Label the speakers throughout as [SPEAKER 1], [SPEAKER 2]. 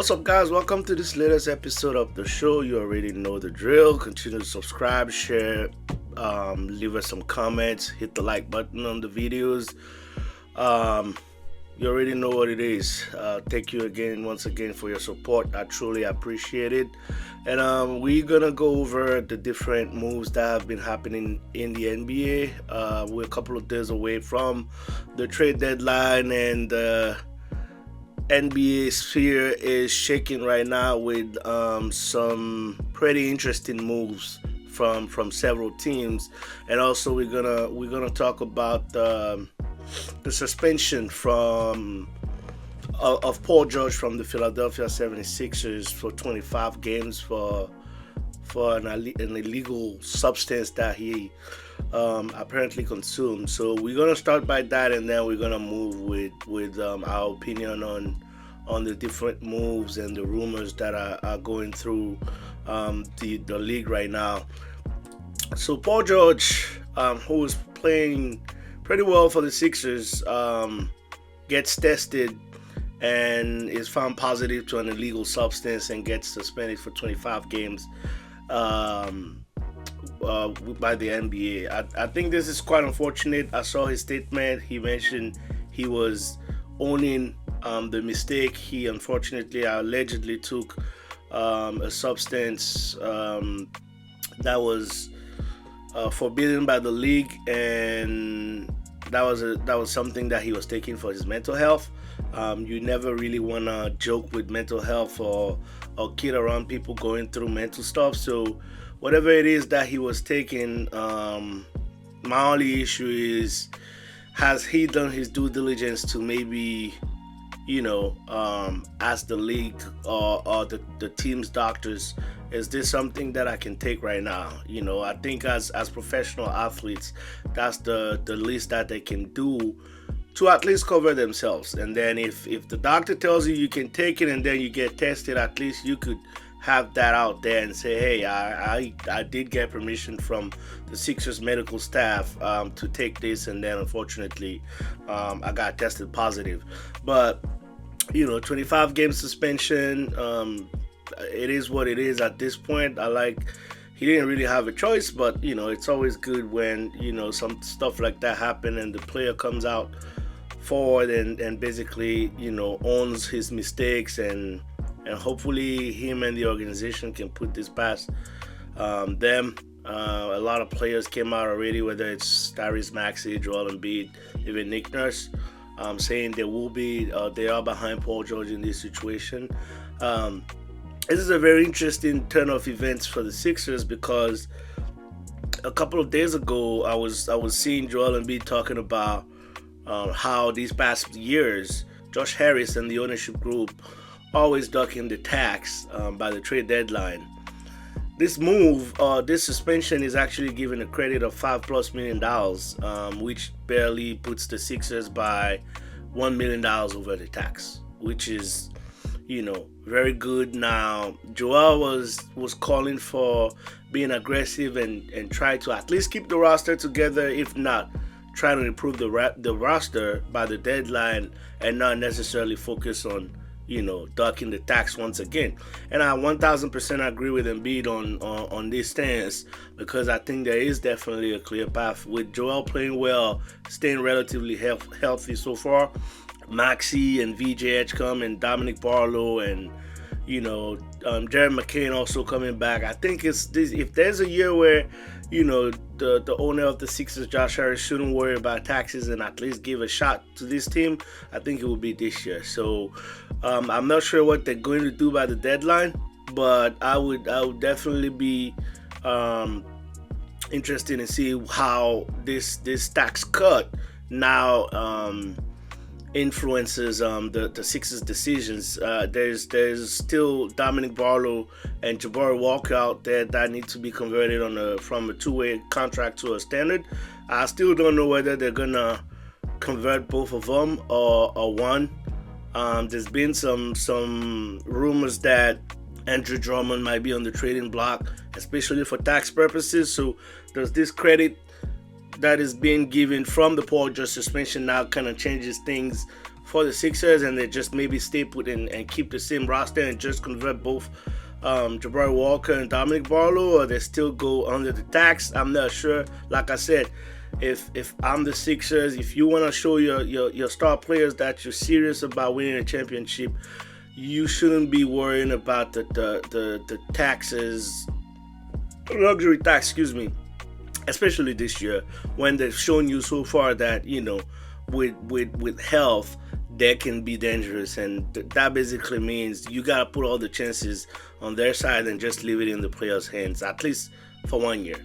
[SPEAKER 1] What's up, guys? Welcome to this latest episode of the show. You already know the drill. Continue to subscribe, share, leave us some comments, hit the like button on the videos. You already know what it is. Thank you once again for your support. I truly appreciate it. And we're gonna go over the different moves that have been happening in the NBA. We're a couple of days away from the trade deadline, and NBA sphere is shaking right now with some pretty interesting moves from several teams, and also we're gonna talk about the suspension of Paul George from the Philadelphia 76ers for 25 games for an illegal substance that he apparently consumed. So we're gonna start by that, and then we're gonna move with our opinion on the different moves and the rumors that are going through the league right now. So Paul George, who is playing pretty well for the Sixers, gets tested and is found positive to an illegal substance and gets suspended for 25 games by the NBA. I think this is quite unfortunate. I saw his statement. He mentioned he was owning the mistake. He unfortunately allegedly took a substance that was forbidden by the league, and that was something that he was taking for his mental health. You never really want to joke with mental health or kid around people going through mental stuff. So whatever it is that he was taking, my only issue is, has he done his due diligence to maybe, ask the league or the team's doctors, is this something that I can take right now? I think as professional athletes, that's the least that they can do to at least cover themselves. And then if the doctor tells you can take it and then you get tested, at least you could have that out there and say, hey, I did get permission from the Sixers medical staff to take this, and then unfortunately I got tested positive. But 25 game suspension, it is what it is at this point. He didn't really have a choice, but it's always good when some stuff like that happen and the player comes out forward and basically owns his mistakes, and hopefully him and the organization can put this past them. A lot of players came out already, whether it's Tyrese Maxey, Joel Embiid, even Nick Nurse, saying they are behind Paul George in this situation. This is a very interesting turn of events for the Sixers, because a couple of days ago I was seeing Joel Embiid talking about how these past years Josh Harris and the ownership group always ducking the tax by the trade deadline. This move, this suspension, is actually given a credit of $5+ million, which barely puts the Sixers by $1 million over the tax, which is very good. Now Joel was calling for being aggressive and try to at least keep the roster together, if not try to improve the roster by the deadline, and not necessarily focus on ducking the tax once again. And I 1000% agree with Embiid on this stance, because I think there is definitely a clear path with Joel playing well, staying relatively healthy so far. Maxey and VJ Edgecombe and Dominic Barlow and Jared McCain also coming back. I think if there's a year where the owner of the Sixers, Josh Harris, shouldn't worry about taxes and at least give a shot to this team, I think it will be this year. So I'm not sure what they're going to do by the deadline, but I would definitely be interested in see how this tax cut now influences the Sixers' decisions. There's still Dominic Barlow and Jabari Walker out there that need to be converted from a two-way contract to a standard. I still don't know whether they're gonna convert both of them or one. There's been some rumors that Andrew Drummond might be on the trading block, especially for tax purposes. So does this credit that is being given from the Paul George suspension now kind of changes things for the Sixers, and they just maybe stay put and keep the same roster and just convert both Jabari Walker and Dominic Barlow, or they still go under the tax. I'm not sure. Like I said, if I'm the Sixers, if you want to show your star players that you're serious about winning a championship, you shouldn't be worrying about the taxes, luxury tax, especially this year, when they've shown you so far that, with health, they can be dangerous, and that basically means you gotta put all the chances on their side and just leave it in the players' hands, at least for 1 year.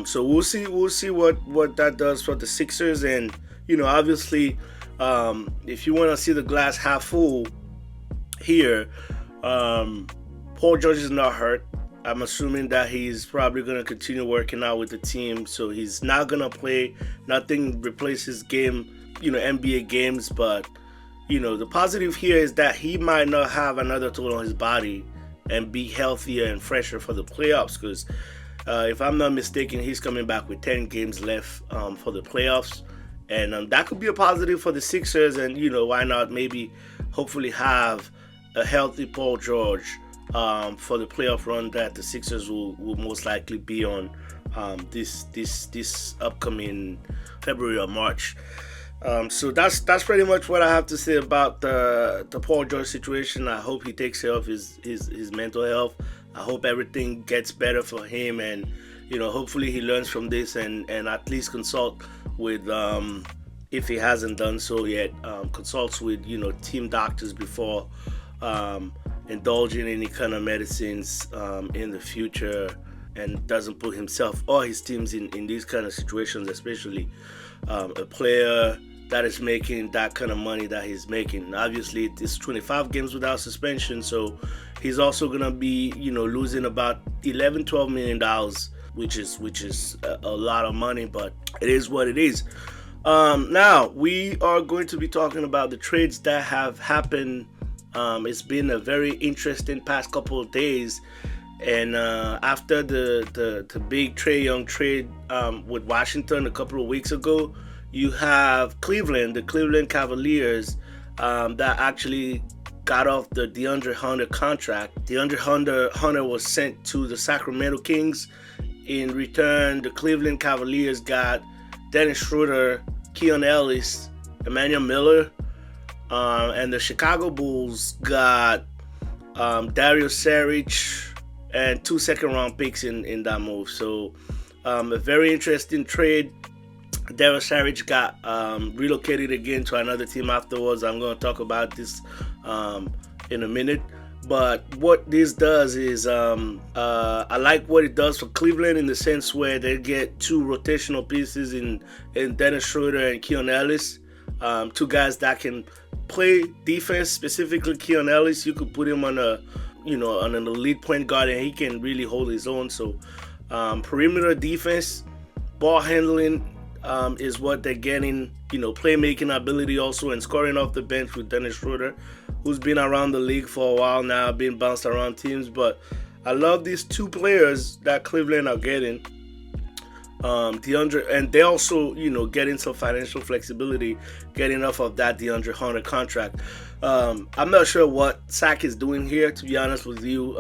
[SPEAKER 1] So we'll see what that does for the Sixers, and obviously, if you want to see the glass half full here, Paul George is not hurt. I'm assuming that he's probably going to continue working out with the team, so he's not going to play. Nothing replaces NBA games, but the positive here is that he might not have another toll on his body and be healthier and fresher for the playoffs, because if I'm not mistaken, he's coming back with 10 games left for the playoffs, and that could be a positive for the Sixers, and why not maybe hopefully have a healthy Paul George for the playoff run that the Sixers will most likely be on this upcoming February or March. So that's pretty much what I have to say about the Paul George situation. I hope he takes care of his mental health. I hope everything gets better for him, and hopefully he learns from this and at least consult with, if he hasn't done so yet, consults with team doctors before indulging any kind of medicines in the future, and doesn't put himself or his teams in these kind of situations, especially a player that is making that kind of money that he's making. Obviously, it's 25 games without suspension, so he's also gonna be losing about $11-12 million, which is a lot of money, but it is what it is. Now we are going to be talking about the trades that have happened. It's been a very interesting past couple of days, and after the big Trae Young trade with Washington a couple of weeks ago, you have the Cleveland Cavaliers, that actually got off the DeAndre Hunter contract. DeAndre Hunter was sent to the Sacramento Kings. In return, the Cleveland Cavaliers got Dennis Schroeder, Keon Ellis, Emmanuel Miller, and the Chicago Bulls got Dario Saric and 2 second-round picks in that move. So a very interesting trade. Dario Saric got relocated again to another team afterwards. I'm going to talk about this in a minute. But what this does is, I like what it does for Cleveland in the sense where they get 2 rotational pieces in Dennis Schroeder and Keon Ellis, 2 guys that can play defense. Specifically, Keon Ellis, you could put him on on an elite point guard, and he can really hold his own. So, perimeter defense, ball handling is what they're getting. Playmaking ability also, and scoring off the bench with Dennis Schroeder, who's been around the league for a while now, been bounced around teams. But I love these 2 players that Cleveland are getting. DeAndre, and they also, getting some financial flexibility, getting off of that DeAndre Hunter contract. I'm not sure what Sac is doing here, to be honest with you.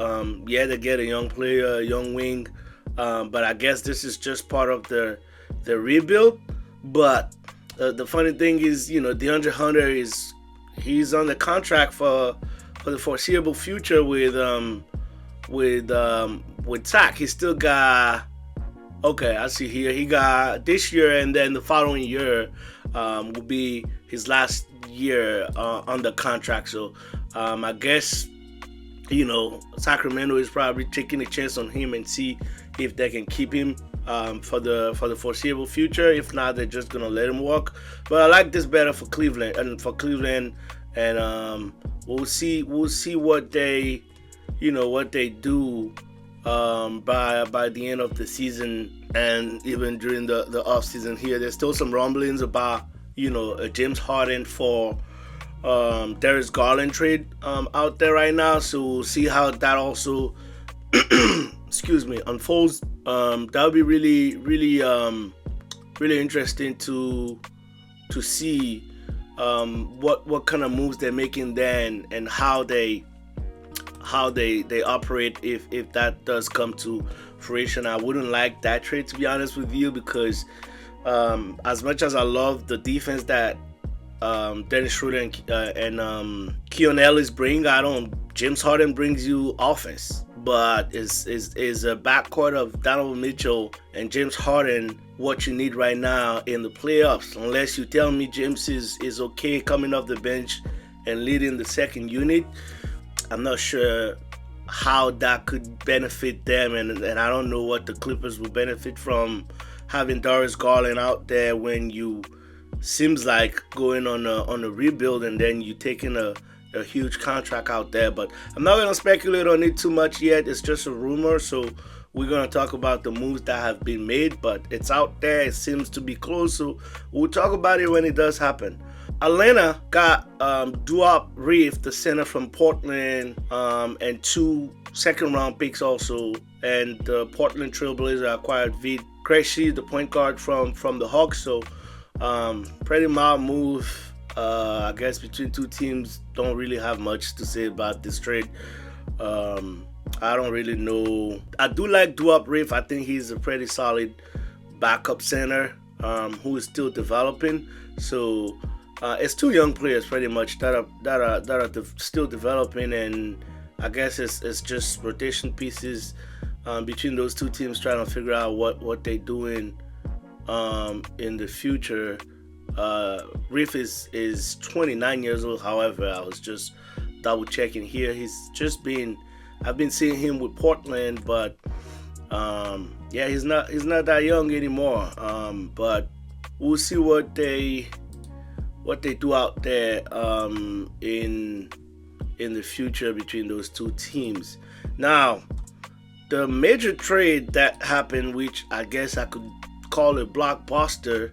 [SPEAKER 1] They get a young player, a young wing, but I guess this is just part of the rebuild. But the funny thing is, DeAndre Hunter he's on the contract for the foreseeable future with Sac. He still got. Okay, I see here. He got this year, and then the following year will be his last year on the contract. So I guess Sacramento is probably taking a chance on him and see if they can keep him for the foreseeable future. If not, they're just gonna let him walk. But I like this better for Cleveland, and we'll see what they do by the end of the season, and even during the off season here. There's still some rumblings about a James Harden for Darius Garland trade out there right now. So we'll see how that also unfolds. That'll be really interesting to see what kind of moves they're making then, and how they operate if that does come to fruition. I wouldn't like that trade, to be honest with you, because as much as I love the defense that Dennis Schroeder and Keon Ellis bring, James Harden brings you offense, but is a backcourt of Donovan Mitchell and James Harden what you need right now in the playoffs? Unless you tell me James is okay coming off the bench and leading the second unit, I'm not sure how that could benefit them, and I don't know what the Clippers will benefit from having Darius Garland out there when you seems like going on a rebuild, and then you taking a huge contract out there. But I'm not going to speculate on it too much yet. It's just a rumor, so we're going to talk about the moves that have been made, but it's out there. It seems to be close, so we'll talk about it when it does happen. Atlanta got Duop Reef, the center from Portland, and 2 second-round picks also. And the Portland Trailblazer acquired Vit Krejci, the point guard from the Hawks. So pretty mild move. I guess between two teams, don't really have much to say about this trade. I don't really know. I do like Duop Reef. I think he's a pretty solid backup center who is still developing. So it's 2 young players pretty much that are still developing, and I guess it's just rotation pieces between those 2 teams trying to figure out what they're doing in the future. Reef is 29 years old. However, I was just double checking here. I've been seeing him with Portland, but he's not that young anymore. But we'll see what they do out there in the future between those 2 teams. Now, the major trade that happened, which I guess I could call a blockbuster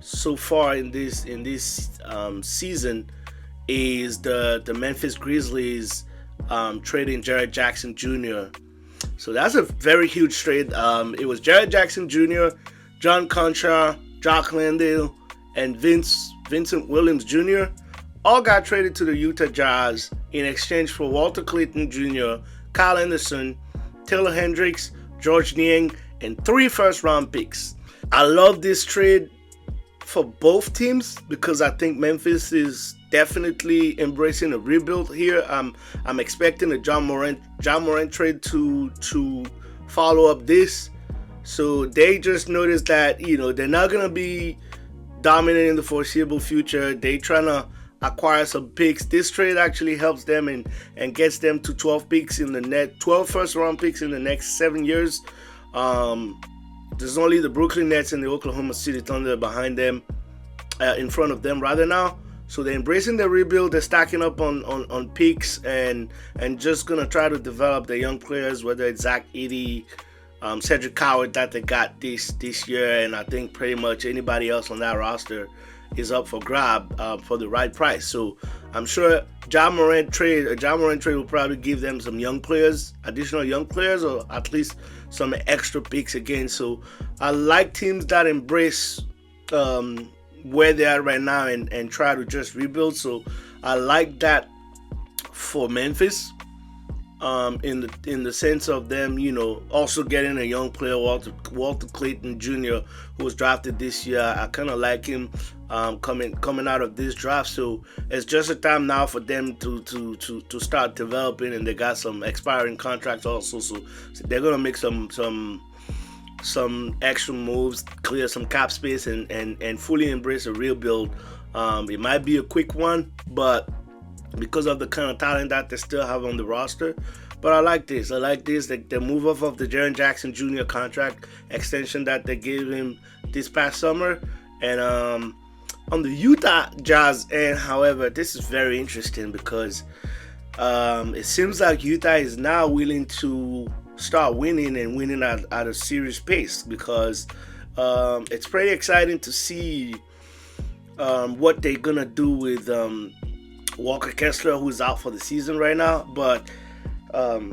[SPEAKER 1] so far in this season, is the Memphis Grizzlies trading Jaren Jackson Jr. So that's a very huge trade. It was Jaren Jackson Jr., John Conchar, Jock Landale, and Vincent Williams Jr. all got traded to the Utah Jazz in exchange for Walter Clayton Jr., Kyle Anderson, Taylor Hendricks, George Niang, and 3 first-round picks. I love this trade for both teams because I think Memphis is definitely embracing a rebuild here. I'm expecting a John Morant trade to follow up this. So they just noticed that they're not gonna be dominant in the foreseeable future. They trying to acquire some picks. This trade actually helps them and gets them to 12 first round picks in the next 7 years. There's only the Brooklyn Nets and the Oklahoma City Thunder behind them, in front of them rather now. So they're embracing the rebuild. They're stacking up on picks and just gonna try to develop the young players, whether it's Zach Edey, Cedric Howard that they got this year, and I think pretty much anybody else on that roster is up for grab for the right price. So I'm sure a John Morant trade will probably give them some additional young players, or at least some extra picks again. So I like teams that embrace where they are right now and try to just rebuild. So I like that for Memphis. In the sense of them, also getting a young player, Walter Clayton Jr., who was drafted this year. I kind of like him coming out of this draft. So it's just a time now for them to start developing, and they got some expiring contracts also. So they're gonna make some extra moves, clear some cap space, and fully embrace a rebuild. It might be a quick one, but because of the kind of talent that they still have on the roster. But I like this. They move off of the Jaren Jackson Jr. contract extension that they gave him this past summer. And on the Utah Jazz end, however, this is very interesting because it seems like Utah is now willing to start winning at a serious pace, because it's pretty exciting to see what they're going to do with Walker Kessler, who's out for the season right now. But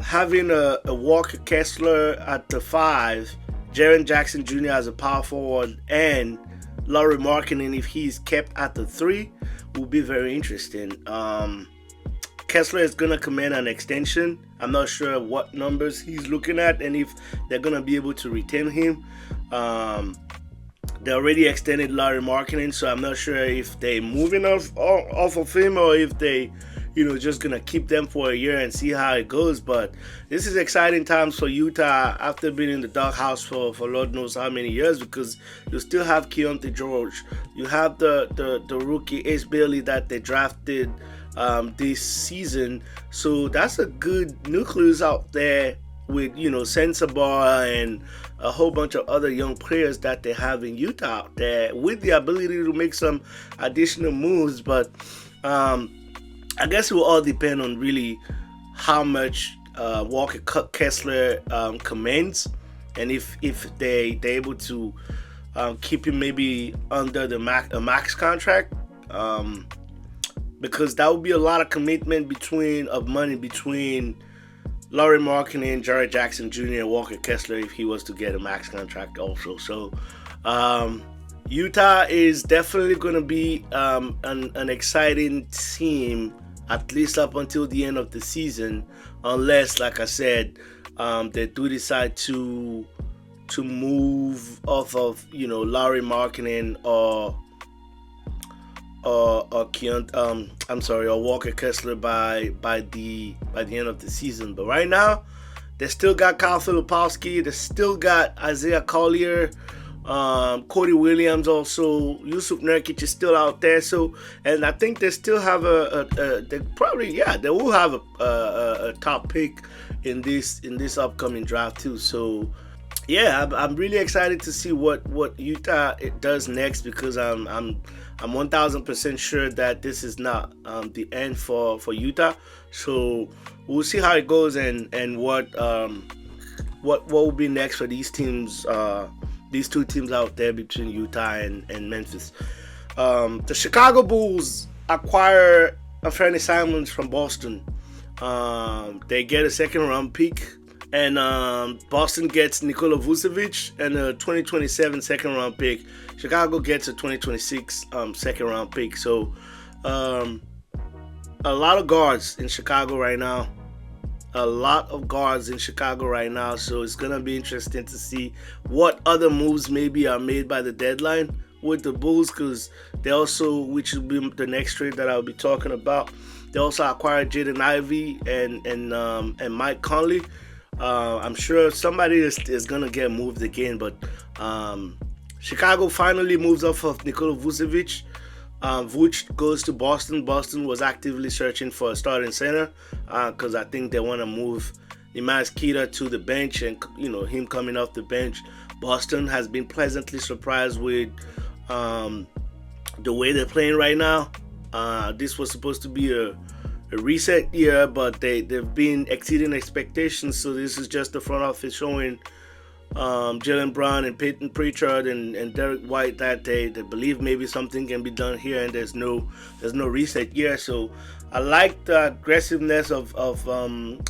[SPEAKER 1] having a Walker Kessler at the 5, Jaren Jackson Jr. as a power forward, and Lauri Markkanen, if he's kept at the 3, will be very interesting. Kessler is going to command an extension. I'm not sure what numbers he's looking at and if they're going to be able to retain him. They already extended Lauri Markkanen, so I'm not sure if they're moving off of him or if they, just going to keep them for a year and see how it goes. But this is exciting times for Utah after being in the doghouse for Lord knows how many years, because you still have Keontae George. You have the rookie Ace Bailey that they drafted this season. So that's a good nucleus out there with, Sensabaugh and a whole bunch of other young players that they have in Utah out there with the ability to make some additional moves. But I guess it will all depend on really how much Walker Kessler commands, and if they're able to keep him maybe under the max contract, because that would be a lot of commitment of money between Lauri Markkanen, Jaren Jackson Jr., and Walker Kessler if he was to get a max contract also. So Utah is definitely going to be an exciting team, at least up until the end of the season, unless, like I said, they do decide to move off of Lauri Markkanen or Walker Kessler by the end of the season. But right now, they still got Kyle Filipowski, they still got Isaiah Collier, Cody Williams, also Yusuf Nurkic is still out there. So, and I think they still have they will have a top pick in this upcoming draft too. So, yeah, I'm really excited to see what Utah does next, because I'm 1,000% sure that this is not the end for Utah. So we'll see how it goes and what will be next for these teams. These two teams out there between Utah and Memphis. The Chicago Bulls acquire Anthony Simons from Boston. They get a second-round pick, and Boston gets Nikola Vucevic and a 2027 second-round pick. Chicago gets a 2026 second-round pick. So a lot of guards in Chicago right now. So it's going to be interesting to see what other moves maybe are made by the deadline with the Bulls, because they also, which will be the next trade that I'll be talking about, they also acquired Jaden Ivey and Mike Conley. I'm sure somebody is going to get moved again, but Chicago finally moves off of Nikola Vucevic. Vooch goes to Boston. Boston was actively searching for a starting center because I think they want to move Imaz Kita to the bench, and him coming off the bench. Boston has been pleasantly surprised with the way they're playing right now. This was supposed to be a reset year, but they've been exceeding expectations. So this is just the front office showing Jaylen Brown and Peyton Pritchard and Derek White that they believe maybe something can be done here, and there's no reset year. So I like the aggressiveness of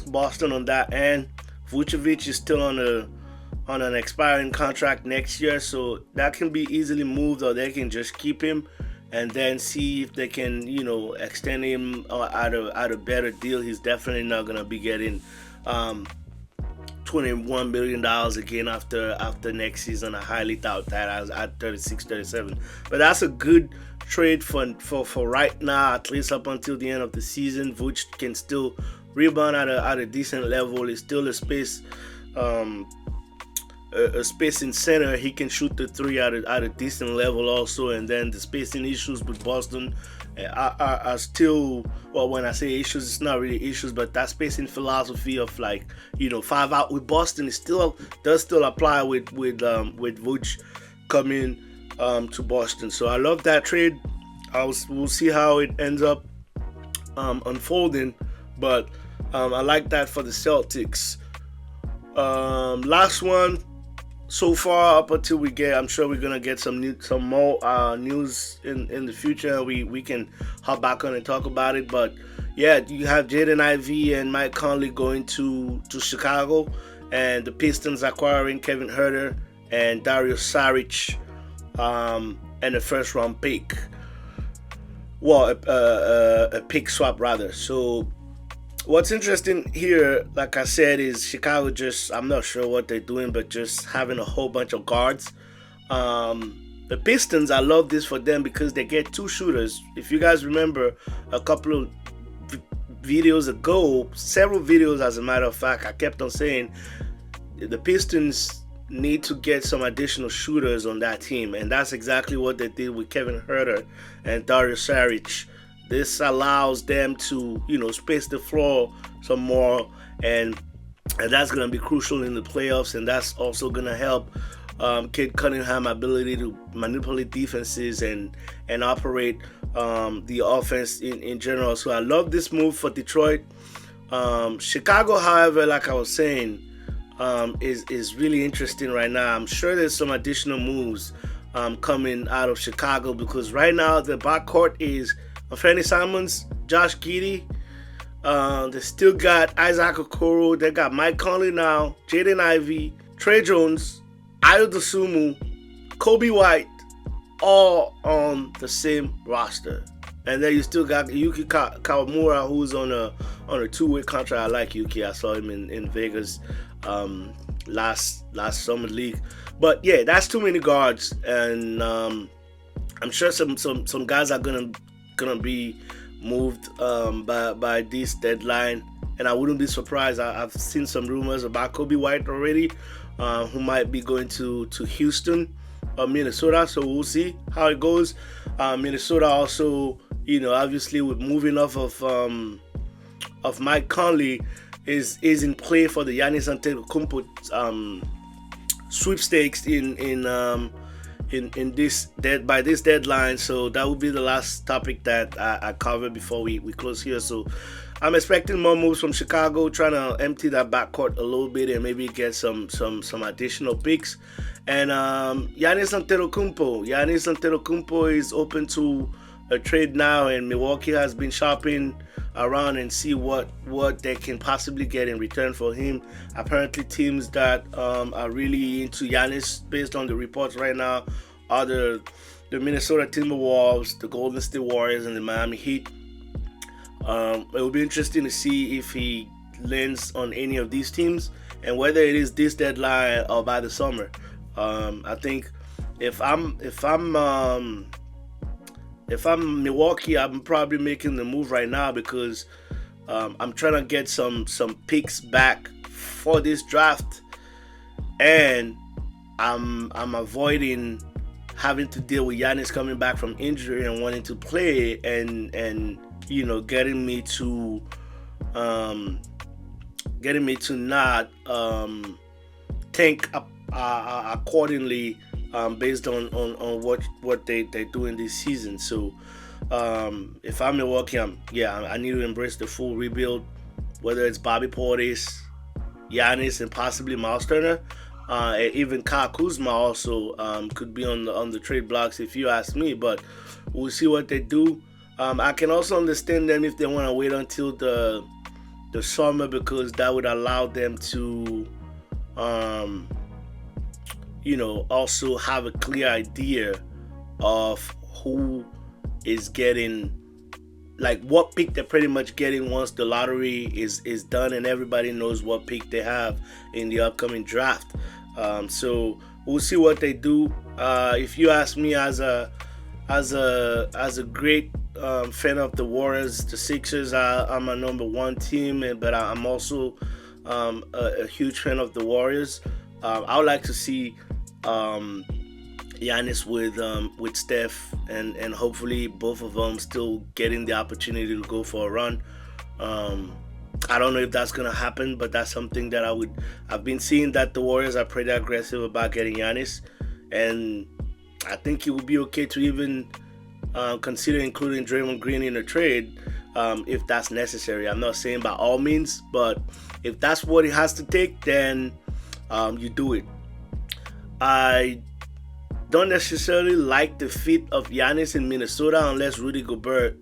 [SPEAKER 1] Boston on that end. Vucevic is still on an expiring contract next year, so that can be easily moved, or they can just keep him and then see if they can extend him at a better deal. He's definitely not gonna be getting $21 million again after next season. I highly doubt that at 36, 37. But that's a good trade for right now, at least up until the end of the season. Vooch can still rebound at a decent level. It's still a space in center. He can shoot the three at a decent level also. And then the spacing issues with Boston are still, well, when I say issues, it's not really issues, but that spacing philosophy of 5 out with Boston does still apply with Vooch coming to Boston. So I love that trade. We'll see how it ends up unfolding, but I like that for the Celtics. Last one so far up until I'm sure we're gonna get some more news in the future. We can hop back on and talk about it. But yeah, you have Jaden Ivey and Mike Conley going to Chicago, and the Pistons acquiring Kevin Huerter and Dario Saric. and a first round pick. Well, a pick swap rather. So what's interesting here, like I said, is Chicago just, I'm not sure what they're doing, but just having a whole bunch of guards. The Pistons, I love this for them because they get two shooters. If you guys remember a couple of videos ago, several videos as a matter of fact, I kept on saying the Pistons need to get some additional shooters on that team, and that's exactly what they did with Kevin Huerter and Dario Saric. This allows them to, space the floor some more, and that's going to be crucial in the playoffs, and that's also going to help Kid Cunningham's ability to manipulate defenses and operate the offense in general. So I love this move for Detroit. Chicago, however, like I was saying, is really interesting right now. I'm sure there's some additional moves coming out of Chicago, because right now the backcourt is Anthony Simons, Josh Giddey. They still got Isaac Okoro. They got Mike Conley now, Jaden Ivey, Trey Jones, Ayo Dosunmu, Kobe White, all on the same roster. And then you still got Yuki Kawamura, who's on a two-way contract. I like Yuki. I saw him in Vegas last summer league. But yeah, that's too many guards, and I'm sure some guys are gonna be moved by this deadline, and I wouldn't be surprised. I've seen some rumors about Kobe White already, who might be going to Houston or Minnesota. So we'll see how it goes. Minnesota also, obviously with moving off of Mike Conley, is in play for the Giannis Antetokounmpo sweepstakes by this deadline. So that will be the last topic that I cover before we close here. So I'm expecting more moves from Chicago, trying to empty that backcourt a little bit and maybe get some additional picks. And Giannis Antetokounmpo is open to a trade now, and Milwaukee has been shopping around and see what they can possibly get in return for him. Apparently teams that are really into Giannis, based on the reports right now, are the Minnesota Timberwolves, the Golden State Warriors, and the Miami Heat. It will be interesting to see if he lands on any of these teams, and whether it is this deadline or by the summer. I think if I'm Milwaukee, I'm probably making the move right now, because I'm trying to get some picks back for this draft, and I'm avoiding having to deal with Giannis coming back from injury and wanting to play, and getting me to not think accordingly based on what they do in this season. So if I'm Milwaukee, I need to embrace the full rebuild, whether it's Bobby Portis, Giannis, and possibly Miles Turner. Even Kyle Kuzma also could be on the trade blocks, if you ask me. But we'll see what they do. I can also understand them if they want to wait until the summer, because that would allow them to also have a clear idea of who is getting, like what pick they're pretty much getting once the lottery is done, and everybody knows what pick they have in the upcoming draft. So we'll see what they do. If you ask me, as a great fan of the Warriors, the Sixers are my number one team, but I'm also a huge fan of the Warriors. I would like to see Giannis with Steph, and hopefully both of them still getting the opportunity to go for a run. I don't know if that's gonna happen, but that's something that I've been seeing, that the Warriors are pretty aggressive about getting Giannis, and I think it would be okay to even consider including Draymond Green in a trade if that's necessary. I'm not saying by all means, but if that's what it has to take, then you do it. I don't necessarily like the fit of Giannis in Minnesota unless Rudy Gobert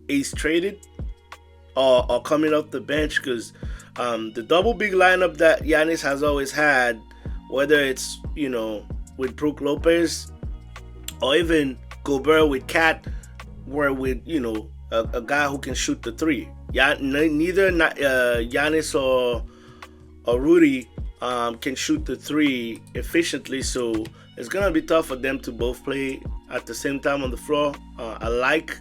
[SPEAKER 1] is traded or coming off the bench, because the double big lineup that Giannis has always had, whether it's with Brook Lopez or even Gobert with Cat were with, a guy who can shoot the three. Yeah, neither Giannis or Rudy can shoot the three efficiently, so it's gonna be tough for them to both play at the same time on the floor. I like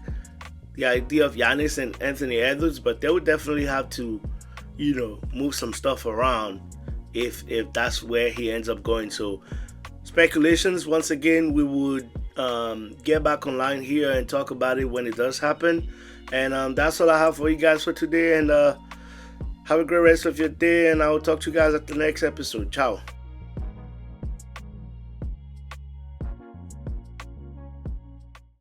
[SPEAKER 1] the idea of Giannis and Anthony Edwards, but they would definitely have to, move some stuff around if that's where he ends up going. So speculations, once again, we would get back online here and talk about it when it does happen. And that's all I have for you guys for today. And have a great rest of your day, and I will talk to you guys at the next episode. Ciao.